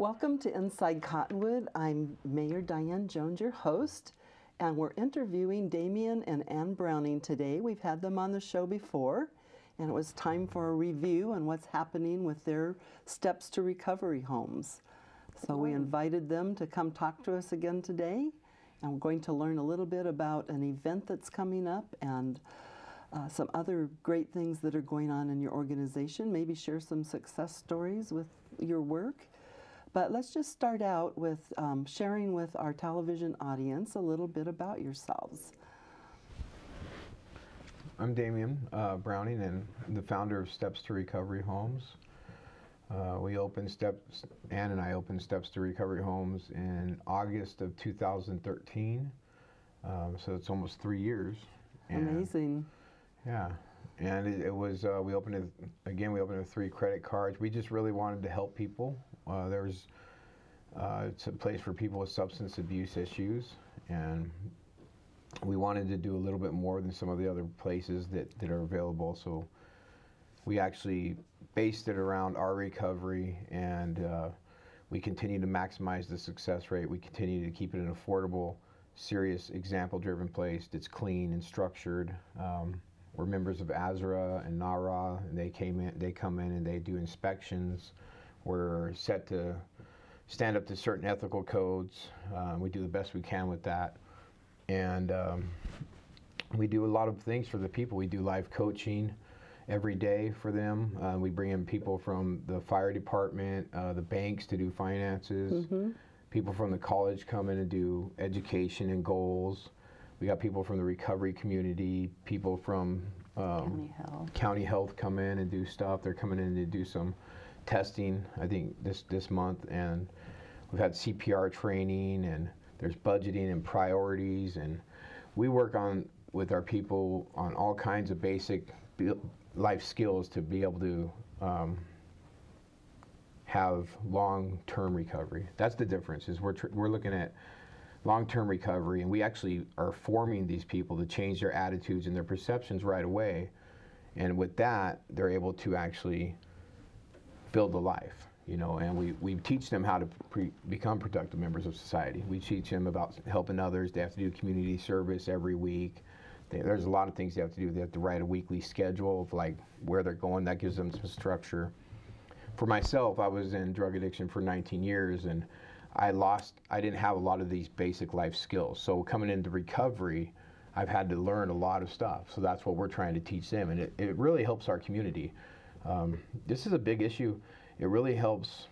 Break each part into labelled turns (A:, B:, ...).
A: Welcome to Inside Cottonwood. I'm Mayor Diane Jones, your host, and we're interviewing Damien and Ann Browning today. We've had them on the show before, and it was time for a review on what's happening with their Steps to Recovery homes. So we invited them to come talk to us again today, and we're going to learn a little bit about an event that's coming up and some other great things that are going on in your organization, maybe share some success stories with your work. But let's just start out with sharing with our television audience a little bit about yourselves.
B: I'm Damien Browning, and I'm the founder of Steps to Recovery Homes. Ann and I opened Steps to Recovery Homes in August of 2013. So it's almost 3 years.
A: Amazing.
B: Yeah, and it was, we opened it with 3 credit cards. We just really wanted to help people. It's a place for people with substance abuse issues, and we wanted to do a little bit more than some of the other places that are available. So we actually based it around our recovery, and we continue to maximize the success rate. We continue to keep it an affordable, serious, example-driven place that's clean and structured. We're members of ASRA and NARA, and they come in and they do inspections. We're set to stand up to certain ethical codes. We do the best we can with that. And we do a lot of things for the people. We do live coaching every day for them. We bring in people from the fire department, the banks to do finances. People from the college come in and do education and goals. We got people from the recovery community, people from county health come in and do stuff. They're coming in to do some testing, I think, this month. And we've had CPR training, and there's budgeting and priorities. And we work with our people on all kinds of basic life skills to be able to have long-term recovery. That's the difference, is we're looking at long-term recovery, and we actually are forming these people to change their attitudes and their perceptions right away. And with that, they're able to actually build a life, you know, and we teach them how to become productive members of society. We teach them about helping others. They have to do community service every week. There's a lot of things they have to do. They have to write a weekly schedule of like where they're going. That gives them some structure. For myself, I was in drug addiction for 19 years, and I didn't have a lot of these basic life skills. So coming into recovery, I've had to learn a lot of stuff. So that's what we're trying to teach them, and it really helps our community. This is a big issue. It really helps.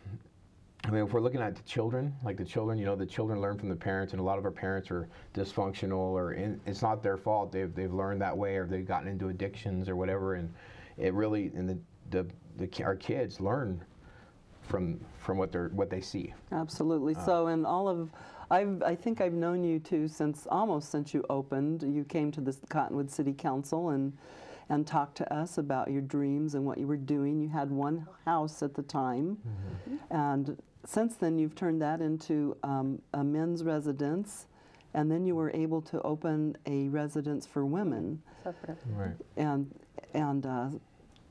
B: I mean, if we're looking at the children, you know, the children learn from the parents, and a lot of our parents are dysfunctional, it's not their fault. They've learned that way, or they've gotten into addictions or whatever, and it really, and our kids learn from what they see.
A: Absolutely. So in all of, I think I've known you two almost since you opened. You came to the Cottonwood City Council and talked to us about your dreams and what you were doing. You had one house at the time, and since then you've turned that into a men's residence, and then you were able to open a residence for women.
B: Right.
A: And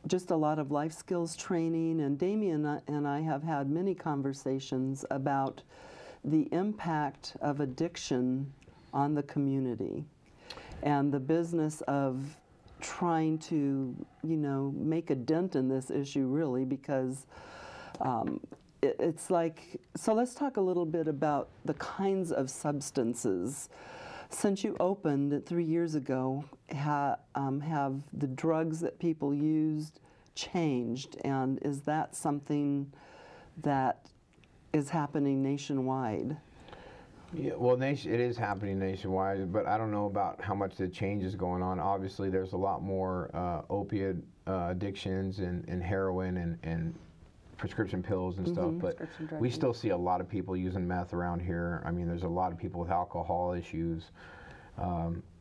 A: just a lot of life skills training, and Damien and I have had many conversations about the impact of addiction on the community and the business of trying to, you know, make a dent in this issue, really, because it's like, so let's talk a little bit about the kinds of substances. Since you opened 3 years ago, have the drugs that people used changed, and is that something that is happening nationwide?
B: Yeah, well, it is happening nationwide, but I don't know about how much the change is going on. Obviously, there's a lot more opiate addictions and heroin and prescription pills and stuff, but we still see a lot of people using meth around here. I mean, there's a lot of people with alcohol issues,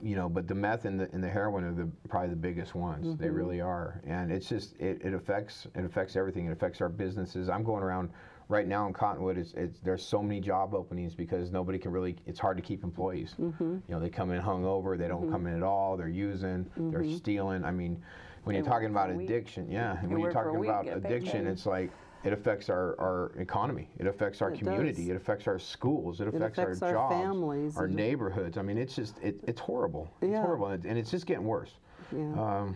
B: you know, but the meth and the heroin are probably the biggest ones. They really are, and it's just it affects everything. It affects our businesses. I'm going around right now in Cottonwood. There's so many job openings because nobody can really. It's hard to keep employees. You know, they come in hungover. They don't come in at all. They're using. They're stealing. I mean, when you're talking about addiction, and when you're talking about addiction, it's like It affects our economy. It affects our community. It affects our schools. It affects our jobs,
A: families,
B: our neighborhoods. I mean, it's just it's horrible. It's horrible, and it's just getting worse.
A: Yeah.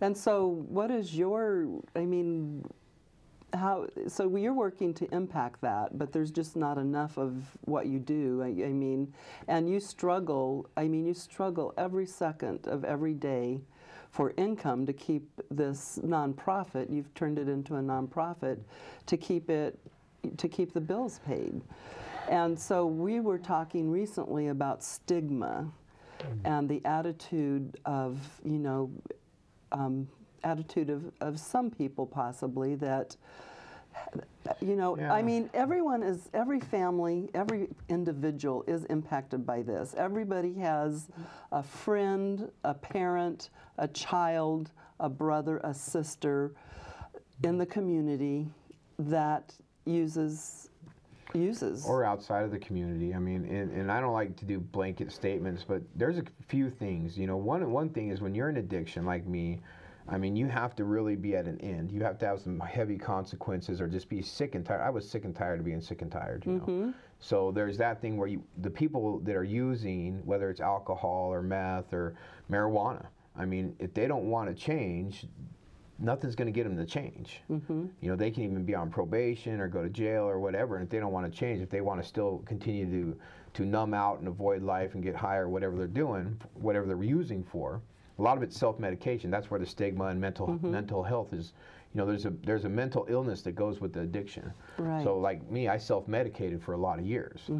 A: And so, what is your? I mean, how? So you're working to impact that, but there's just not enough of what you do. I mean, and you struggle. I mean, you struggle every second of every day for income to keep this nonprofit. You've turned it into a nonprofit to keep the bills paid. And so we were talking recently about stigma and the attitude of, you know, attitude of some people possibly that, you know, I mean, every family, every individual is impacted by this. Everybody has a friend, a parent, a child, a brother, a sister in the community that uses.
B: Or outside of the community. I mean, and I don't like to do blanket statements, but there's a few things. You know, one thing is when you're in addiction like me, I mean, you have to really be at an end. You have to have some heavy consequences or just be sick and tired. I was sick and tired of being sick and tired, you know. So there's that thing where the people that are using, whether it's alcohol or meth or marijuana, I mean, if they don't want to change, nothing's going to get them to change. You know, they can even be on probation or go to jail or whatever, and if they don't want to change, if they want to still continue to numb out and avoid life and get high or whatever they're doing, whatever they're using for, a lot of it's self-medication. That's where the stigma and mental health is. You know, there's a mental illness that goes with the addiction.
A: Right.
B: So like me, I self-medicated for a lot of years.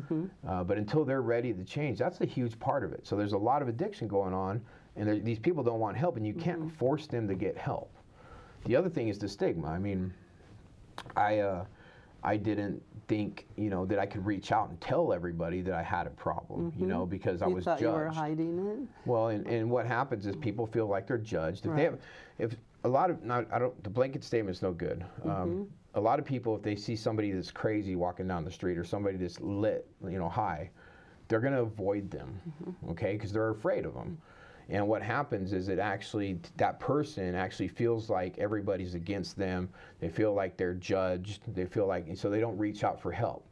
B: But until they're ready to change, that's a huge part of it. So there's a lot of addiction going on, and these people don't want help, and you can't force them to get help. The other thing is the stigma. I mean, I didn't think, you know, that I could reach out and tell everybody that I had a problem, you know, because I was judged.
A: You were hiding it?
B: Well, and what happens is people feel like they're judged. If they have, if a lot of, now, the blanket statement's no good. A lot of people, if they see somebody that's crazy walking down the street or somebody that's lit, you know, high, they're going to avoid them, okay, because they're afraid of them. And what happens is that person actually feels like everybody's against them. They feel like they're judged. They feel like, so they don't reach out for help.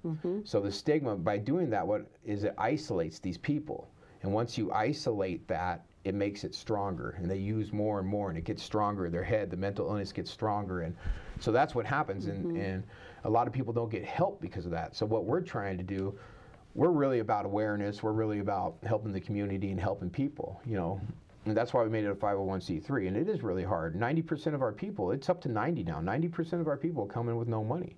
B: So the stigma, by doing that, it isolates these people. And once you isolate that, it makes it stronger. And they use more and more, and it gets stronger. Their head, the mental illness gets stronger. And so that's what happens. And a lot of people don't get help because of that. So what we're trying to do, we're really about awareness. We're really about helping the community and helping people, you know. And that's why we made it a 501c3. And it is really hard. 90% of our people, it's up to 90 now, 90% of our people come in with no money.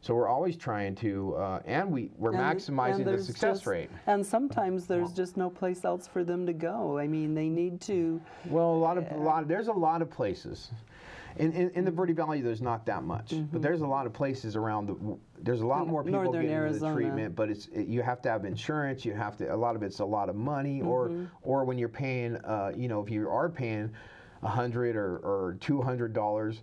B: So we're always trying to, and we're maximizing the success rate.
A: And sometimes there's just no place else for them to go. I mean, they need to.
B: Well, there's a lot of places. In the Verde Valley, there's not that much, but there's a lot of places around. There's a lot more people getting into the treatment, but you have to have insurance. You have to. A lot of it's a lot of money, or when you're paying, you know, if you are paying $100 or $200.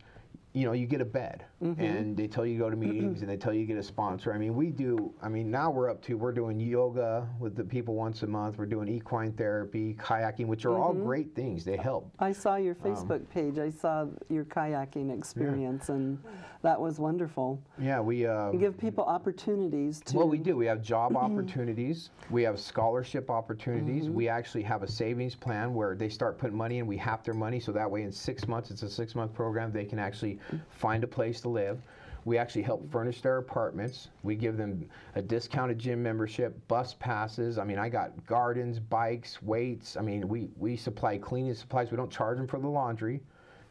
B: You know, you get a bed, and they tell you to go to meetings, and they tell you to get a sponsor. I mean, now we're doing yoga with the people once a month. We're doing equine therapy, kayaking, which are all great things. They help.
A: I saw your Facebook page. I saw your kayaking experience, and that was wonderful.
B: Yeah,
A: you give people opportunities to.
B: Well, we do. We have job opportunities. We have scholarship opportunities. We actually have a savings plan where they start putting money in. We half their money, so that way in 6 months, it's a 6-month program, they can actually find a place to live. We actually help furnish their apartments. We give them a discounted gym membership, bus passes. I mean, I got gardens, bikes, weights. I mean, we supply cleaning supplies. We don't charge them for the laundry.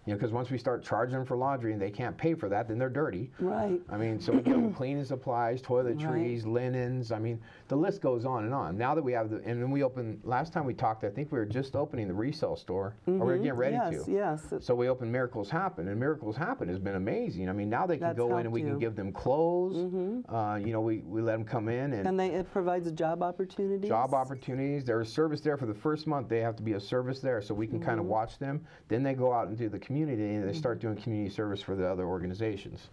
B: You know, because once we start charging them for laundry and they can't pay for that, then they're dirty.
A: Right.
B: I mean, so we give them cleaning supplies, toiletries, linens. I mean, the list goes on and on. Now that we have and then we opened, last time we talked, I think we were just opening the resale store. Or we were getting ready to.
A: Yes.
B: So we opened Miracles Happen, and Miracles Happen has been amazing. I mean, now they can go in and we can give them clothes. You know, we let them come in. And
A: it provides job opportunities?
B: Job opportunities. There's a service there for the first month. They have to be a service there so we can kind of watch them. Then they go out into the community. community, and they start doing community service for the other organizations.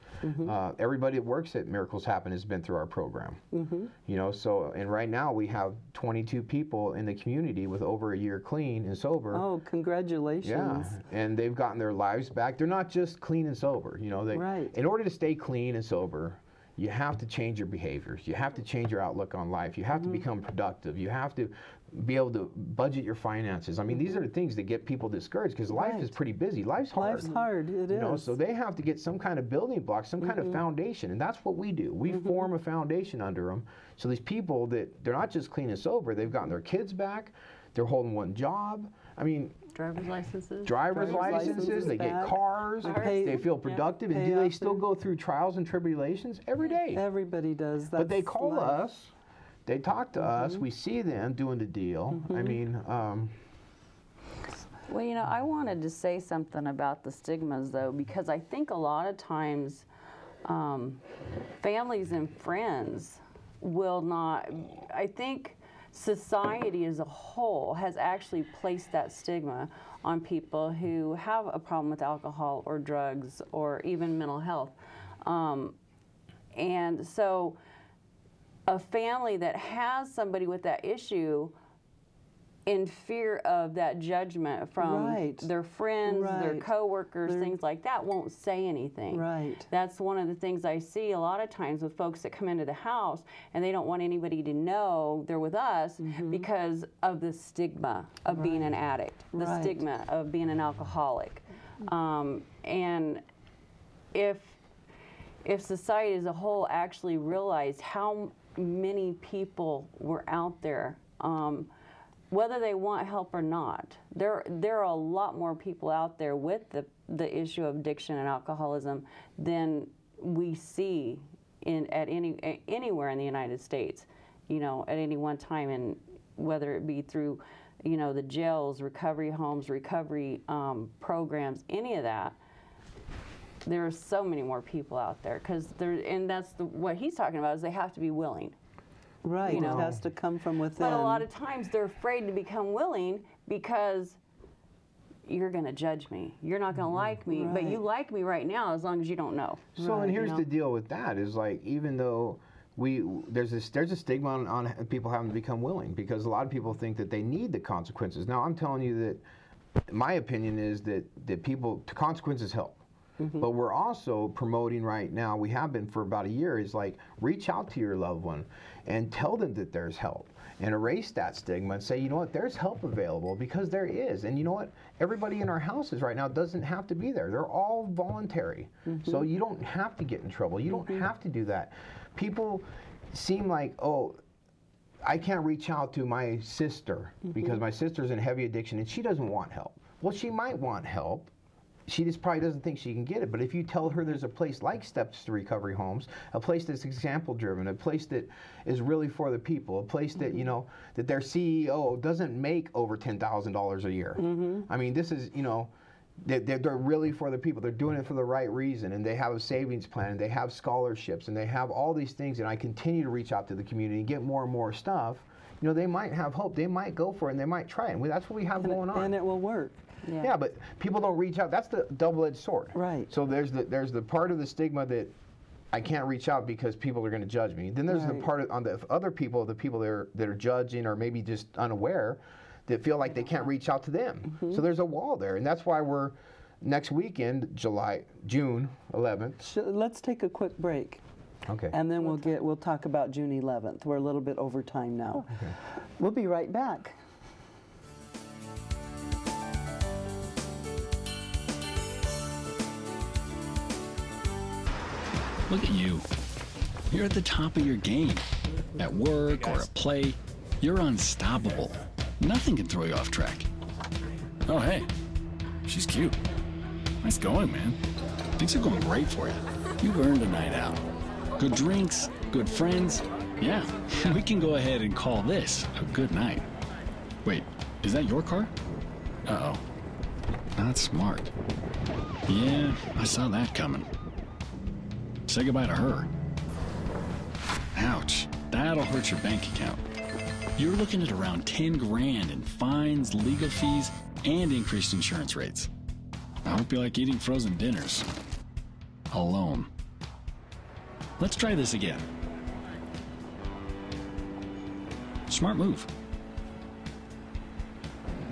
B: Everybody that works at Miracles Happen has been through our program. You know, so, and right now we have 22 people in the community with over a year clean and sober.
A: Oh, congratulations.
B: Yeah, and they've gotten their lives back. They're not just clean and sober, you know. In order to stay clean and sober, you have to change your behaviors. You have to change your outlook on life. You have to become productive. You have to be able to budget your finances. I mean, these are the things that get people discouraged, because life is pretty busy. Life's hard.
A: Life's hard, it
B: you know,
A: is.
B: so they have to get some kind of building block, some kind of foundation, and that's what we do. We form a foundation under them. So these people, that they're not just clean and sober, they've gotten their kids back, they're holding one job. I mean,
C: driver's licenses.
B: Driver's licenses, they get cars, they feel productive, and do they still go through trials and tribulations? Every day.
A: Everybody does.
B: But they call us, they talk to us, we see them doing the deal. I mean,
C: well, you know, I wanted to say something about the stigmas, though, because I think a lot of times families and friends will not, I think society as a whole has actually placed that stigma on people who have a problem with alcohol or drugs or even mental health. And so a family that has somebody with that issue, in fear of that judgment from their friends, their coworkers, things like that, won't say anything. That's one of the things I see a lot of times with folks that come into the house and they don't want anybody to know they're with us because of the stigma of being an addict, the stigma of being an alcoholic. And if society as a whole actually realized how many people were out there, whether they want help or not, there are a lot more people out there with the issue of addiction and alcoholism than we see anywhere in the United States, you know, at any one time, and whether it be through, you know, the jails, recovery homes, recovery programs, any of that. There are so many more people out there, and that's what he's talking about, is they have to be willing.
A: Right,
C: you know?
A: It has to come from within.
C: But a lot of times they're afraid to become willing because you're going to judge me. You're not going to like me, but you like me right now as long as you don't know.
B: So, and here's the deal with that is, like, even though there's a stigma on people having to become willing, because a lot of people think that they need the consequences. Now, I'm telling you that my opinion is that consequences help. But we're also promoting right now, we have been for about a year, is like, reach out to your loved one and tell them that there's help, and erase that stigma and say, you know what, there's help available, because there is. And you know what, everybody in our houses right now doesn't have to be there. They're all voluntary. So you don't have to get in trouble. You don't have to do that. People seem like, oh, I can't reach out to my sister because my sister's in heavy addiction and she doesn't want help. Well, she might want help. She just probably doesn't think she can get it. But if you tell her there's a place like Steps to Recovery Homes, a place that's example driven, a place that is really for the people, a place that, you know, that their CEO doesn't make over $10,000 a year. I mean, this is, you know, they're really for the people. They're doing it for the right reason, and they have a savings plan, and they have scholarships, and they have all these things, and I continue to reach out to the community and get more and more stuff. You know, they might have hope. They might go for it, and they might try it. And that's what we have going on.
A: And it will work.
C: Yeah,
B: but people don't reach out. That's the double-edged sword.
A: Right.
B: So there's the part of the stigma that I can't reach out because people are going to judge me. Then there's the part on the other people, the people that are judging or maybe just unaware, that feel like they can't reach out to them. So there's a wall there, and that's why we're next weekend, June 11th.
A: Let's take a quick break.
B: Okay.
A: And then we'll talk about June 11th. We're a little bit over time now. Okay. We'll be right back.
D: Look at you. You're at the top of your game. At work or at play, you're unstoppable. Nothing can throw you off track.
E: Oh, hey. She's cute. Nice going, man.
D: Things are going great for you. You've earned a night out. Good drinks, good friends. Yeah, we can go ahead and call this a good night. Wait, is that your car? Uh-oh. Not smart. Yeah, I saw that coming. Say goodbye to her. Ouch, that'll hurt your bank account. You're looking at around 10 grand in fines, legal fees, and increased insurance rates. I hope you like eating frozen dinners. Alone. Let's try this again. Smart move.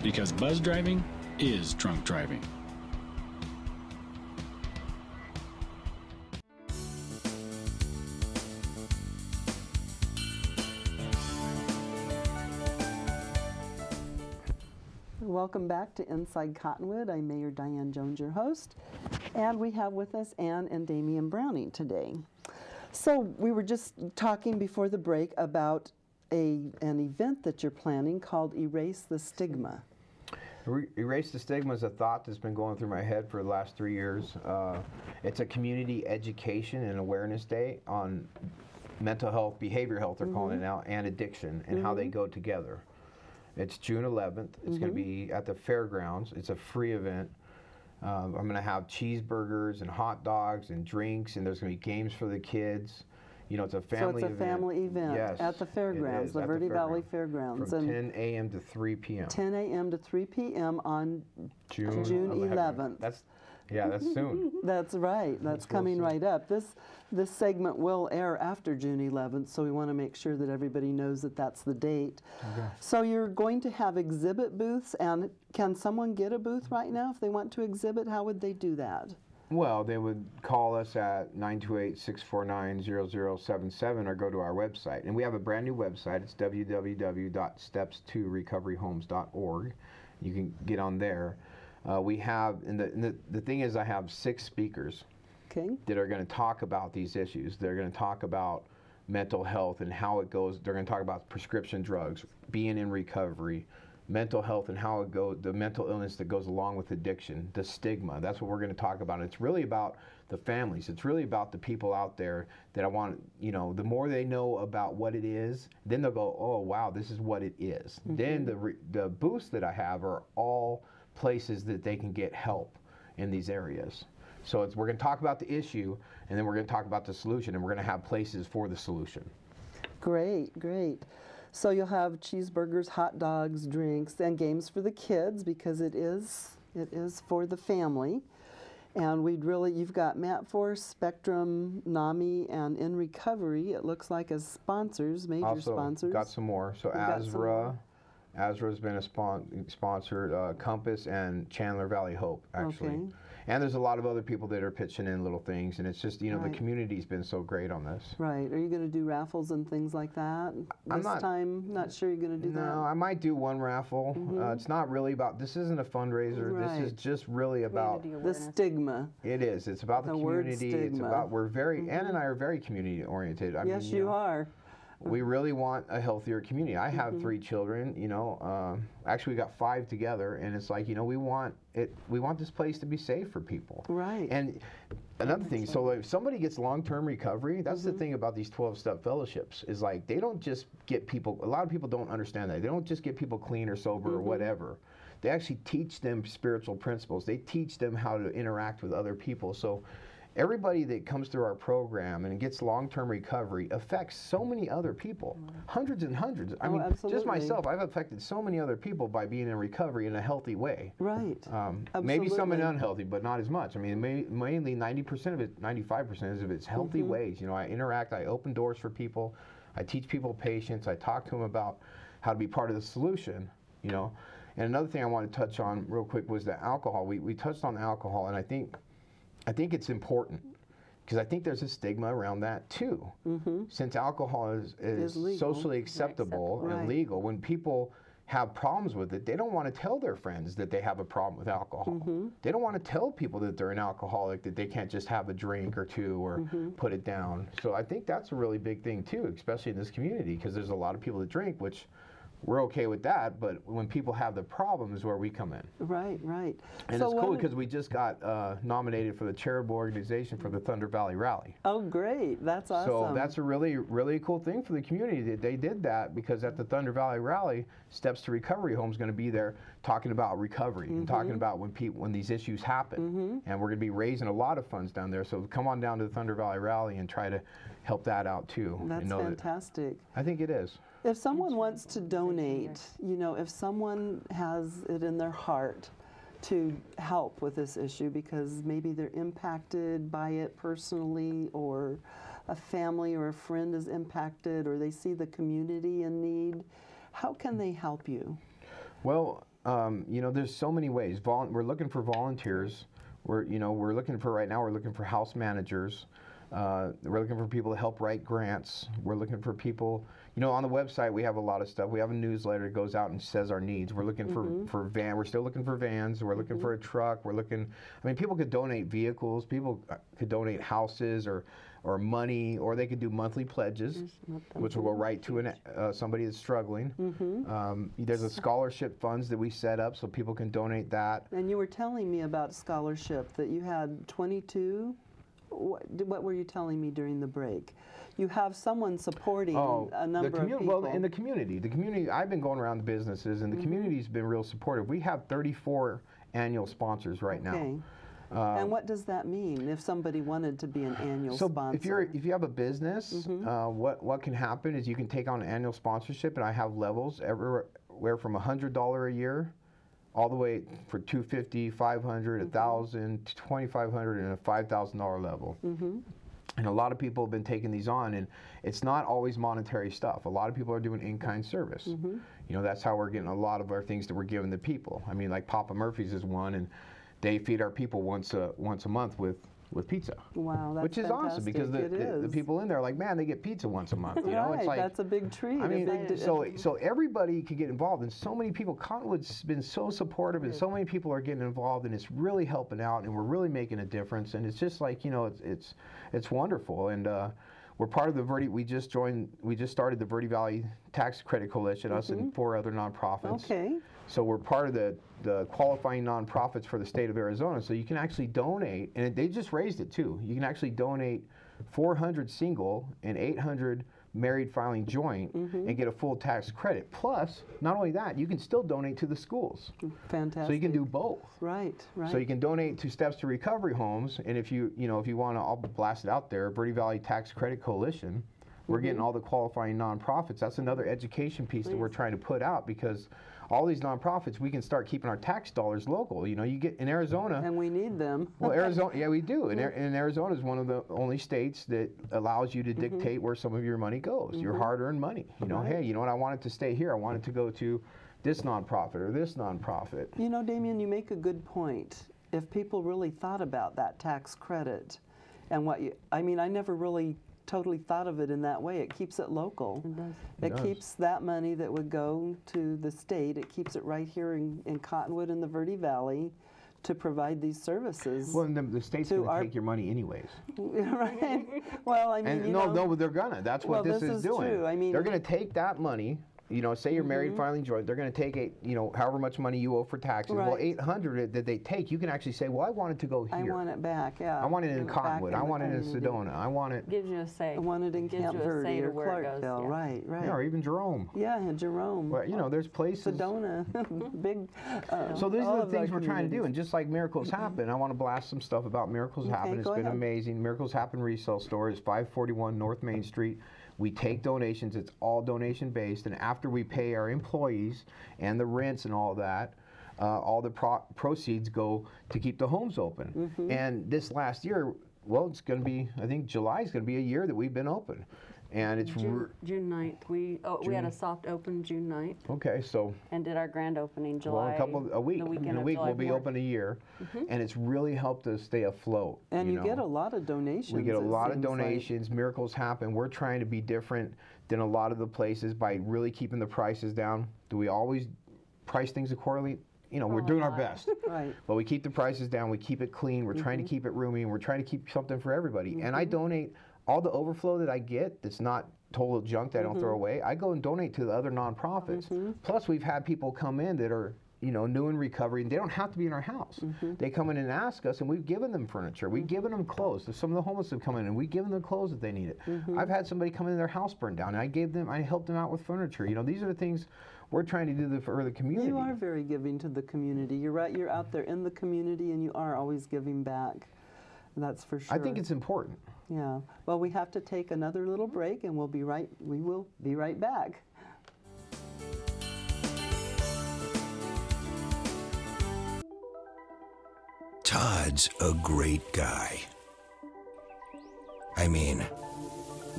D: Because buzz driving is drunk driving.
A: Welcome back to Inside Cottonwood. I'm Mayor Diane Jones, your host, and we have with us Ann and Damian Browning today. So we were just talking before the break about an event that you're planning called Erase the Stigma.
B: Erase the Stigma is a thought that's been going through my head for the last 3 years. It's a community education and awareness day on mental health, behavioral health, they're calling it now, and addiction, and how they go together. It's June 11th. It's going to be at the fairgrounds. It's a free event. I'm going to have cheeseburgers and hot dogs and drinks, and there's going to be games for the kids. You know, it's a family event.
A: So it's a family event at the fairgrounds, the Verde Valley Fairgrounds.
B: From 10 a.m. to 3 p.m.
A: 10 a.m. to 3 p.m. on June 11th.
B: That's soon.
A: That's right. That's coming right up. This segment will air after June 11th, so we want to make sure that everybody knows that that's the date. Okay. So you're going to have exhibit booths, and can someone get a booth right now if they want to exhibit? How would they do that?
B: Well, they would call us at 928-649-0077 or go to our website. And we have a brand new website. It's www.steps2recoveryhomes.org. You can get on there. We have, and the thing is, I have 6 speakers that are going to talk about these issues. They're going to talk about mental health and how it goes. They're going to talk about prescription drugs, being in recovery, mental health and how it goes, the mental illness that goes along with addiction, the stigma. That's what we're going to talk about. It's really about the families. It's really about the people out there that I want, you know, the more they know about what it is, then they'll go, oh, wow, this is what it is. Then the booths that I have are all places that they can get help in these areas. So we're going to talk about the issue, and then we're going to talk about the solution, and we're going to have places for the solution.
A: Great, great. So you'll have cheeseburgers, hot dogs, drinks, and games for the kids because it is for the family. And you've got MatForce, Spectrum, NAMI, and In Recovery, it looks like, as sponsors, major sponsors.
B: Also got some more. So Azra's been a sponsor, Compass and Chandler Valley Hope, actually. Okay. And there's a lot of other people that are pitching in little things, and it's just, you know, the community's been so great on this.
A: Right. Are you going to do raffles and things like that? Not sure you're going to do that?
B: No, I might do one raffle. It's not really about, this isn't a fundraiser. Right. This is just really about
A: the stigma.
B: It is. It's about the community. It's about, Ann and I are very community oriented.
A: Yes, you are.
B: We really want a healthier community. I have 3 children, you know, actually we got 5 together, and it's like, you know, we want this place to be safe for people.
A: Right.
B: And another thing, so if somebody gets long-term recovery, that's the thing about these 12-step fellowships, is like they don't just get people, a lot of people don't understand that. They don't just get people clean or sober or whatever. They actually teach them spiritual principles. They teach them how to interact with other people. So everybody that comes through our program and gets long-term recovery affects so many other people, hundreds and hundreds. I mean,
A: absolutely.
B: Just myself, I've affected so many other people by being in recovery in a healthy way.
A: Right.
B: Maybe some in unhealthy, but not as much. I mean, mainly 90% of it, 95% of it's healthy ways. You know, I interact, I open doors for people, I teach people patience, I talk to them about how to be part of the solution, you know. And another thing I want to touch on real quick was the alcohol. We touched on alcohol, and I think it's important because I think there's a stigma around that too. Since alcohol is socially acceptable and legal, when people have problems with it, they don't want to tell their friends that they have a problem with alcohol. They don't want to tell people that they're an alcoholic, that they can't just have a drink or two or put it down. So I think that's a really big thing too, especially in this community, because there's a lot of people that drink, which we're okay with that, but when people have the problem is where we come in.
A: Right, right.
B: And so it's cool because we just got nominated for the charitable organization for the Thunder Valley Rally.
A: Oh, great. That's awesome.
B: So that's a really, really cool thing for the community. They did that because at the Thunder Valley Rally, Steps to Recovery Home is going to be there talking about recovery and talking about when these issues happen. And we're going to be raising a lot of funds down there. So come on down to the Thunder Valley Rally and try to help that out too.
A: That's fantastic.
B: I think it is.
A: If someone wants to donate, you know, if someone has it in their heart to help with this issue because maybe they're impacted by it personally, or a family or a friend is impacted, or they see the community in need. How can they help you?
B: Well, you know, there's so many ways. We're looking for volunteers. We're looking for, right now, we're looking for house managers. We're looking for people to help write grants. We're looking for people, you know, on the website we have a lot of stuff. We have a newsletter that goes out and says our needs. We're looking for we're still looking for vans. We're looking for a truck. We're looking, I mean, people could donate vehicles. People could donate houses or money, or they could do monthly pledges, which will go right to somebody that's struggling. There's a scholarship funds that we set up so people can donate that.
A: And you were telling me about scholarship, that you had 22. What were you telling me during the break? You have someone supporting a number of people.
B: Well, in the community, I've been going around the businesses, and the community's been real supportive. We have 34 annual sponsors right now.
A: And what does that mean if somebody wanted to be an annual sponsor?
B: If you have a business, what can happen is you can take on an annual sponsorship, and I have levels everywhere from $100 a year all the way for $250, $500, $1,000, $2,500, and a $5,000 level. And a lot of people have been taking these on, and it's not always monetary stuff. A lot of people are doing in-kind service. You know, that's how we're getting a lot of our things that we're giving to people. I mean, like Papa Murphy's is one, and they feed our people once a month with pizza.
A: Wow, that's
B: which is
A: fantastic.
B: awesome, because the people in there are like, man, they get pizza once a month. You know, it's like,
A: that's a big treat.
B: I mean, so everybody could get involved, and so many people. Cottonwood's been so supportive, and so many people are getting involved, and it's really helping out, and we're really making a difference. And it's just like, you know, it's wonderful. And we're part of the we just started the Verde Valley Tax Credit Coalition, us and 4 other nonprofits.
A: Okay.
B: So we're part of the qualifying nonprofits for the state of Arizona. So you can actually donate, and they just raised it too. You can actually donate 400 single and 800 married filing joint and get a full tax credit. Plus, not only that, you can still donate to the schools.
A: Fantastic.
B: So you can do both.
A: Right, right.
B: So you can donate to Steps to Recovery homes, and if you want to, I'll blast it out there, Verde Valley Tax Credit Coalition. We're getting all the qualifying nonprofits. That's another education piece that we're trying to put out, because all these nonprofits, we can start keeping our tax dollars local. You know, you get in Arizona.
A: And we need them.
B: Well, Arizona, yeah, we do. And Arizona is one of the only states that allows you to dictate where some of your money goes, your hard-earned money. You know, hey, you know what, I want it to stay here. I want it to go to this nonprofit or this nonprofit.
A: You know, Damien, you make a good point. If people really thought about that tax credit and I mean, I never really totally thought of it in that way. It keeps it local. It does. Keeps that money that would go to the state, it keeps it right here in Cottonwood in the Verde Valley to provide these services.
B: Well, and the state's going to take your money anyways.
A: Right. Well, I mean,
B: no, they're gonna. That's what this is doing.
A: True. I mean,
B: they're going to take that money. You know, say you're married filing joint, they're going to take however much money you owe for taxes. Right. Well, 800 that they take, you can actually say, well, I want it to go here.
A: I want it back, yeah.
B: I want it in Cottonwood. I want it in Sedona. I want it.
C: Gives you a say.
A: I want it in Camp Verde or Clarkville. Right, right.
B: Yeah, or even Jerome.
A: Yeah, Jerome.
B: Well, you know, there's places.
A: Sedona, big.
B: So these are the things we're trying to do, and just like Miracles Happen, I want to blast some stuff about Miracles Happen. It's been amazing. Miracles Happen resale store is 541 North Main Street. We take donations. It's all donation based, and after we pay our employees and the rents and all that, all the proceeds go to keep the homes open. And this last year, well, it's going to be, I think July is going to be a year that we've been open. And it's
C: June 9th. We had a soft open June 9th.
B: Okay, so.
C: And did our grand opening July.
B: Well, a week. In a week we'll be open a year, and it's really helped us stay afloat.
A: And you get a lot of donations.
B: We get a lot of donations.
A: Like.
B: Miracles Happen. We're trying to be different than a lot of the places by really keeping the prices down. Do we always price things accordingly? You know, we're doing our best.
A: Right.
B: But we keep the prices down. We keep it clean. We're trying to keep it roomy, and we're trying to keep something for everybody. And I donate. All the overflow that I get that's not total junk that I don't throw away, I go and donate to the other nonprofits. Plus, we've had people come in that are, you know, new in recovery, and they don't have to be in our house. They come in and ask us, and we've given them furniture. We've given them clothes. Some of the homeless have come in, and we've given them clothes if they need it. I've had somebody come in, their house burned down, and I helped them out with furniture. You know, these are the things we're trying to do for the community.
A: You are very giving to the community. You're right. You're out there in the community, and you are always giving back. That's for sure.
B: I think it's important.
A: Yeah. Well, we have to take another little break, and we will be right back.
F: Todd's a great guy. I mean,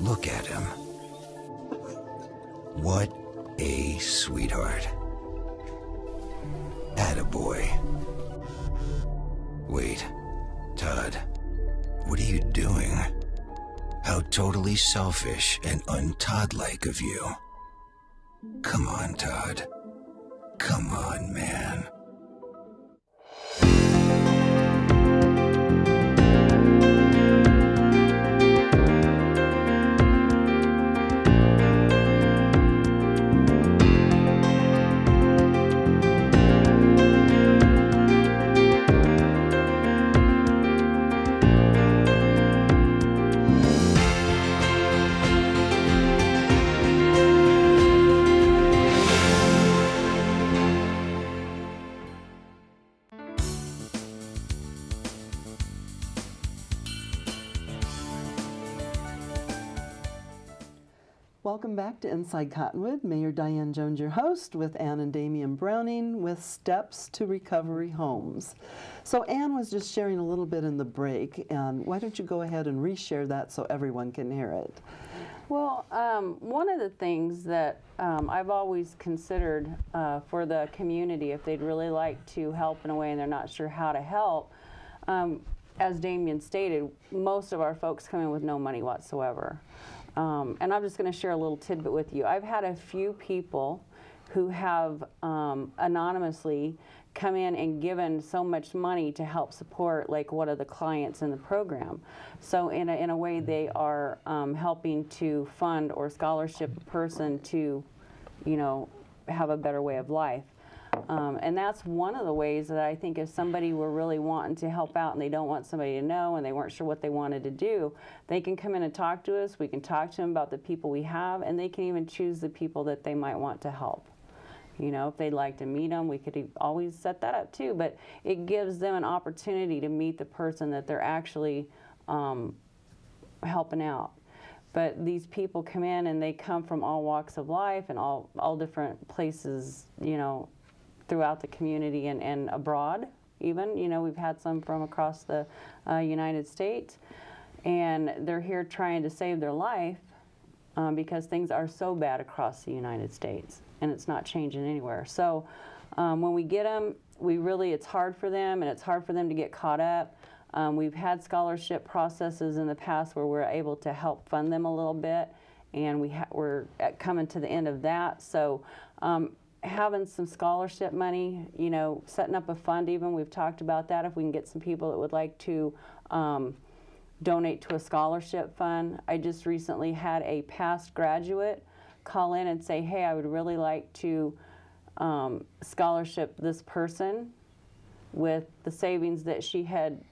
F: look at him. What a sweetheart. Attaboy. Wait, Todd, what are you doing? How totally selfish and un-Todd-like of you. Come on, Todd. Come on, man.
A: Welcome back to Inside Cottonwood. Mayor Diane Jones, your host, with Ann and Damian Browning with Steps to Recovery Homes. So Ann was just sharing a little bit in the break, and why don't you go ahead and reshare that so everyone can hear it?
C: Well, one of the things that I've always considered for the community, if they'd really like to help in a way and they're not sure how to help, as Damian stated, most of our folks come in with no money whatsoever. And I'm just going to share a little tidbit with you. I've had a few people who have anonymously come in and given so much money to help support like one of the clients in the program. So in a way they are helping to fund or scholarship a person to, you know, have a better way of life. And that's one of the ways that I think if somebody were really wanting to help out and they don't want somebody to know and they weren't sure what they wanted to do, they can come in and talk to us. We can talk to them about the people we have, and they can even choose the people that they might want to help. You know, if they'd like to meet them, we could always set that up too, but it gives them an opportunity to meet the person that they're actually helping out. But these people come in and they come from all walks of life and all different places, you know, throughout the community and abroad even. You know, we've had some from across the United States, and they're here trying to save their life because things are so bad across the United States, and it's not changing anywhere. So when we get them, it's hard for them, and it's hard for them to get caught up. We've had scholarship processes in the past where we're able to help fund them a little bit, and we're coming to the end of that. So having some scholarship money, you know, setting up a fund even, we've talked about that, if we can get some people that would like to donate to a scholarship fund. I just recently had a past graduate call in and say, hey, I would really like to scholarship this person with the savings that she had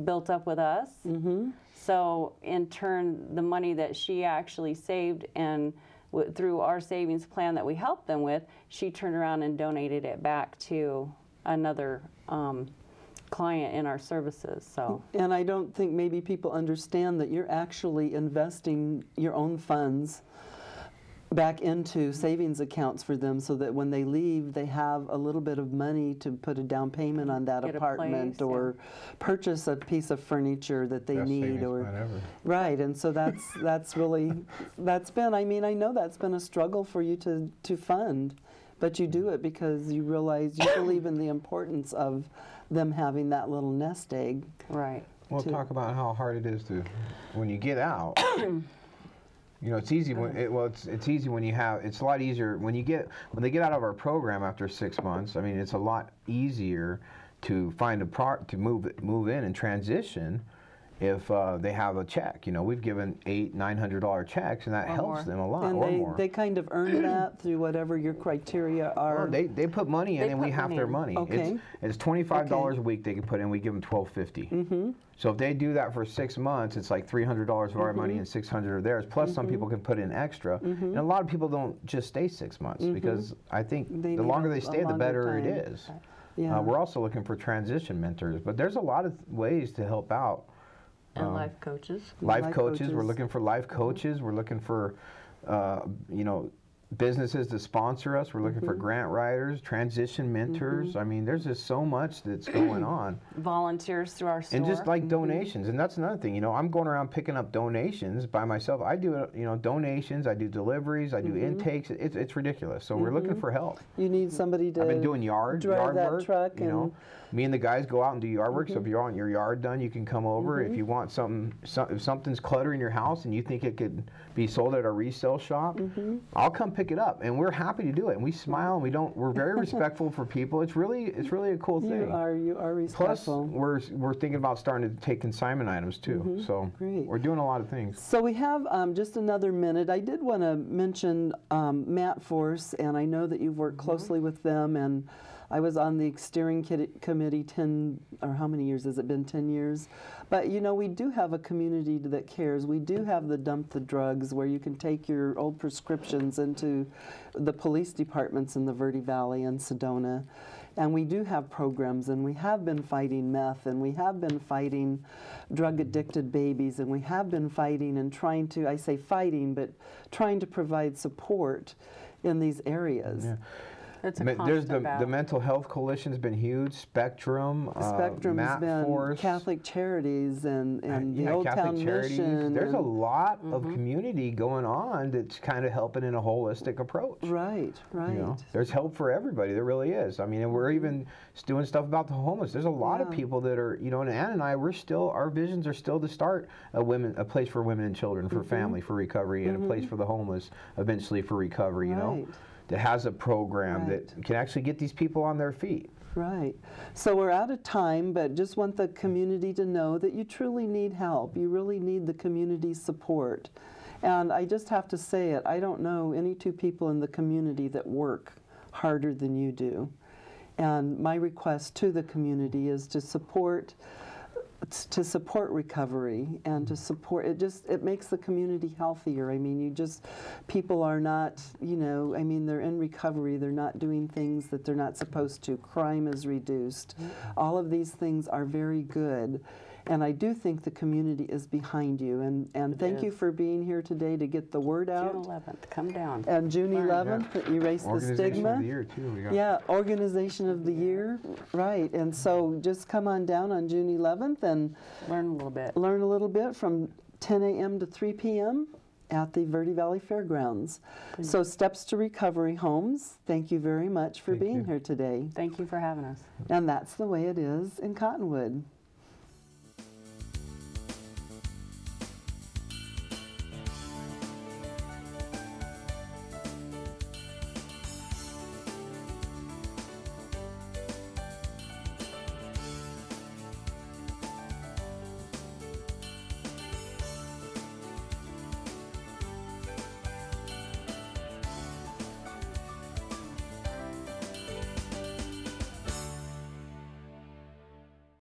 C: built up with us. Mm-hmm. So in turn, the money that she actually saved and through our savings plan that we helped them with, she turned around and donated it back to another client in our services. So,
A: and I don't think maybe people understand that you're actually investing your own funds back into savings accounts for them, so that when they leave, they have a little bit of money to put a down payment on that apartment, or purchase a piece of furniture that they need, or right. And so that's really been. I mean, I know that's been a struggle for you to fund, but you do it because you realize you believe in the importance of them having that little nest egg.
C: Right.
B: We'll talk about how hard it is to when you get out. You know, it's easy when it's easy when you have. It's a lot easier when they get out of our program after 6 months. I mean, it's a lot easier to find to move in and transition if they have a check. You know, we've given $800-900 checks, and that helps them a lot.
A: And they kind of earn that through whatever your criteria are.
B: Well, they put money in, and we have their money.
A: Okay.
B: It's $25 a week they can put in. We give them $12.50. Mm-hmm. So if they do that for 6 months, it's like $300 of our money and $600 of theirs. Plus, some people can put in extra. And a lot of people don't just stay 6 months because I think the longer they stay, the better it is. Yeah. We're also looking for transition mentors, but there's a lot of ways to help out.
C: And life coaches.
B: Life coaches. We're looking for life coaches. We're looking for, you know, businesses to sponsor us. We're looking for grant writers, transition mentors. I mean, there's just so much that's going on.
C: Volunteers through our store.
B: And just like donations, and that's another thing. You know, I'm going around picking up donations by myself. I do, you know, donations. I do deliveries. I do intakes. It's ridiculous. So we're looking for help.
A: You need somebody to.
B: I've been doing yard
A: that
B: work.
A: Truck
B: you know, me and the guys go out and do yard work. So if you want your yard done, you can come over. If you want if something's cluttering your house and you think it could be sold at a resale shop, I'll come pick it up, and we're happy to do it. And we smile, and we're very respectful for people. It's really a cool thing.
A: You are respectful.
B: Plus, we're thinking about starting to take consignment items too. So we're doing a lot of things.
A: So we have just another minute. I did want to mention Matt Force, and I know that you've worked closely with them, and I was on the steering committee 10, or how many years has it been, 10 years? But you know, we do have a community that cares. We do have the Dump the Drugs, where you can take your old prescriptions into the police departments in the Verde Valley and Sedona. And we do have programs, and we have been fighting meth, and we have been fighting drug-addicted babies, and we have been fighting and trying to, I say fighting, but trying to provide support in these areas.
C: It's a
B: There's the Mental Health Coalition's been huge. Spectrum,
A: Spectrum's
B: Matt
A: been
B: Force,
A: Catholic Charities, and the Old
B: Catholic
A: Town
B: Charities.
A: Mission.
B: There's a lot of community going on that's kind of helping in a holistic approach.
A: Right.
B: You know, there's help for everybody. There really is. I mean, and we're even doing stuff about the homeless. There's a lot of people that are, you know, and Ann and I, our visions are still to start a place for women and children, for family, for recovery, and a place for the homeless, eventually for recovery. You know, that has a program that can actually get these people on their feet.
A: Right. So we're out of time, but just want the community to know that you truly need help. You really need the community support. And I just have to say it, I don't know any two people in the community that work harder than you do. And my request to the community is to support recovery and to support it makes the community healthier. I mean, people are not, you know, I mean, they're in recovery, they're not doing things that they're not supposed to. Crime is reduced. All of these things are very good. And I do think the community is behind you. And thank you for being here today to get the word out.
C: June 11th, come down.
A: And June 11th, erase the stigma.
B: Organization of the Year, too.
A: Yeah, Organization of the Year, right. And so just come on down on June 11th and
C: learn a little bit.
A: Learn a little bit from 10 a.m. to 3 p.m. at the Verde Valley Fairgrounds. So Steps to Recovery Homes, thank you very much for being here today.
C: Thank you for having us.
A: And that's the way it is in Cottonwood.